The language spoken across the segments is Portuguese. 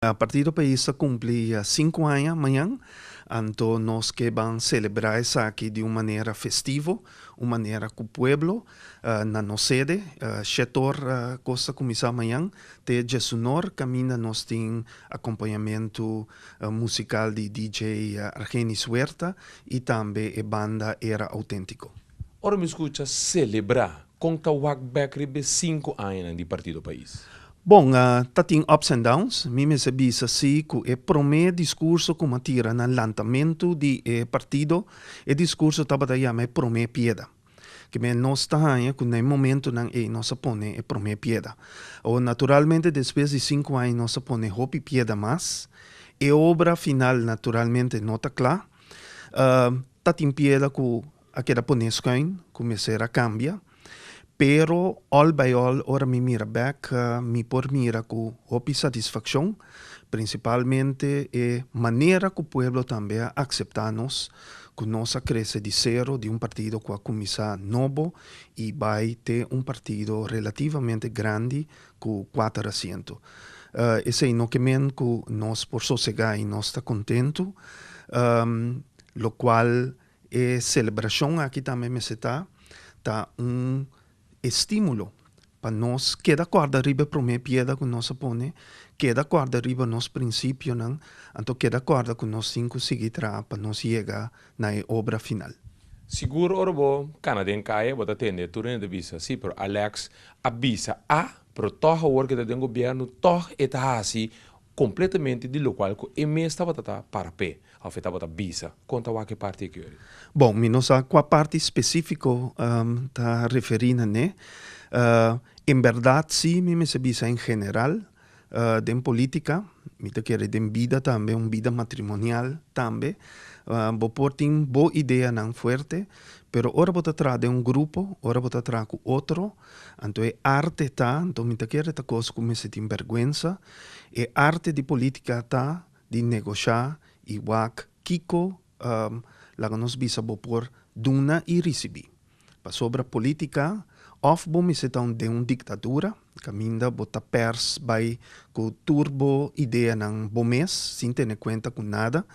O Partido País cumpre 5 anos amanhã, então nós queremos celebrar isso aqui de uma maneira festiva, uma maneira que o povo, na nossa sede, setor costa começar amanhã, de Jesunor, caminha nós tem acompanhamento musical de DJ Argenis Huerta e também a banda Era Autêntico. Ora me escuta celebrar com Tawak Bekri 5 anos de Partido País. Bom, tá tem ups and downs. Me sabia assim que o primeiro discurso que me tira no lançamento do partido, o discurso estava daí a primeira pieda. Que nós está aí, que no momento não nós põe a primeira pieda. Ou naturalmente depois de 5 anos nós põe hopi pieda mais. E obra final naturalmente não está clara. Tá tem pieda que aquela ponescoin começar a cambiar. Pero all by all, ora me mira back, me por mira com hopi satisfação, principalmente a maneira que o povo também accepta-nos, que nós cresce de zero de partido que a começar novo e vai ter partido relativamente grande com 4 assentos. Esse é o que nós por sossegar e nós está contento, lo qual é celebração aqui também me está estímulo para nós que de acordo arriba para a pieda que nós põe, que de acordo arriba nos princípios, então que de acordo com nós cinco seguir para nós chegar na obra final. Seguro orbo canadense caia bota tende turno de visa sim, pero Alex avisa pero toda a work do governo toda está assim completamente de lo qual que me estava para pé, afetava a visa. Conta o que parte que Bom, não sei qual parte específica está referindo, né? Em verdade, sim, me visa em geral, de política, me quer de vida também, vida matrimonial também. Vou por ter boa ideia não forte, pero ora vou atrás de grupo, ora vou atrás com outro, então é arte tá, então me quer esta coisa como se tem vergonha, é arte de política tá, de negociar, igual Kiko, lá nos visa vou por duna e receber. Para sobre a política, of bom me se de ditadura, caminda bota pers by com turbo ideia não bom mês, sem ter conta com nada,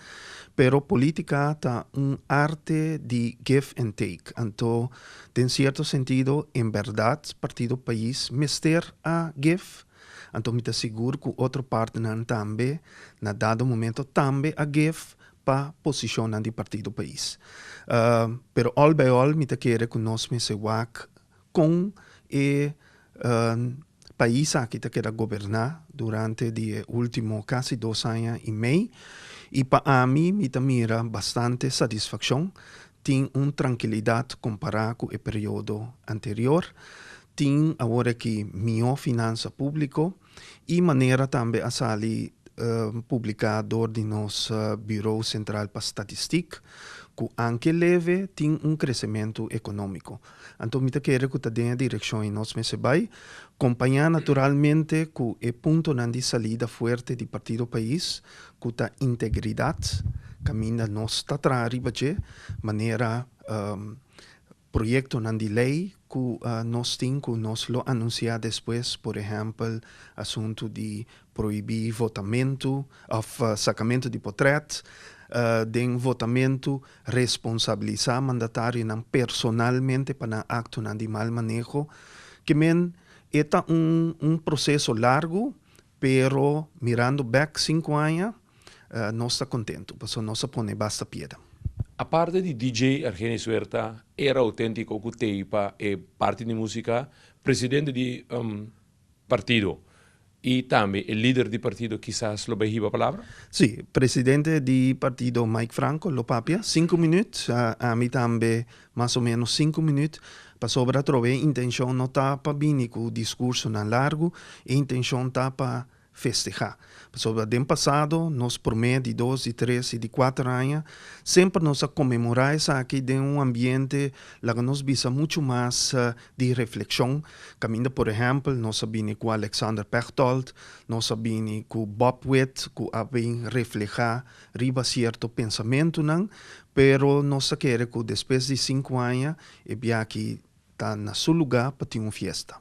pero política tá arte de give and take. Então, em certo sentido, em verdade, partido país mister a give. Então, me seguro que outra parte não também, na dado momento também a give para posicionar de partido país. Pero all by all, me quer que nós me se wak com o país aqui que quer governar durante os últimos quase 2 anos e meio. E para mim, me mira bastante satisfação. Tem tranquilidade comparado com o período anterior. Tem agora que melhor finança pública e maneira também a sair publicador de nosso Bureau Central para Estatística, que anche leve tem crescimento econômico. Então, me quero que tenha a direção em nós se vai acompanhar naturalmente com o ponto de saída forte do Partido País, com a integridade, caminha nós está atrás de maneira projeto de lei que nós temos, que nós lo anunciar depois, por exemplo, assunto de proibir votamento, sacamento de portret, de votamento, responsabilizar mandatário personalmente para acto de mal manejo, que é processo largo, pero mirando back 5 anos, nós está contente, porque nós põe basta pieda. A parte de DJ Argenis Huerta, Era Autêntico que teipa e parte de música, presidente de partido e também o líder do partido, quizás lo vejiva a palavra? Sim, presidente do partido Mike Franco, lo papia, 5 minutos, a mim também mais ou menos 5 minutos, para sobre a trover, intenção não está para vir com o discurso não largo, a intenção está para festejar. Sobre o passado, nós por meio de 2, de 3 e de 4 anos, sempre nós a comemorar isso aqui de ambiente lá que nos visa muito mais de reflexão. Caminho, por exemplo, nós sabemos com Alexander Pechtold, nós sabemos com Bob Witt, que havem reflejar riba certo pensamento, não? Pero nós queremos que depois de 5 anos, e aqui está no seu lugar para ter uma festa.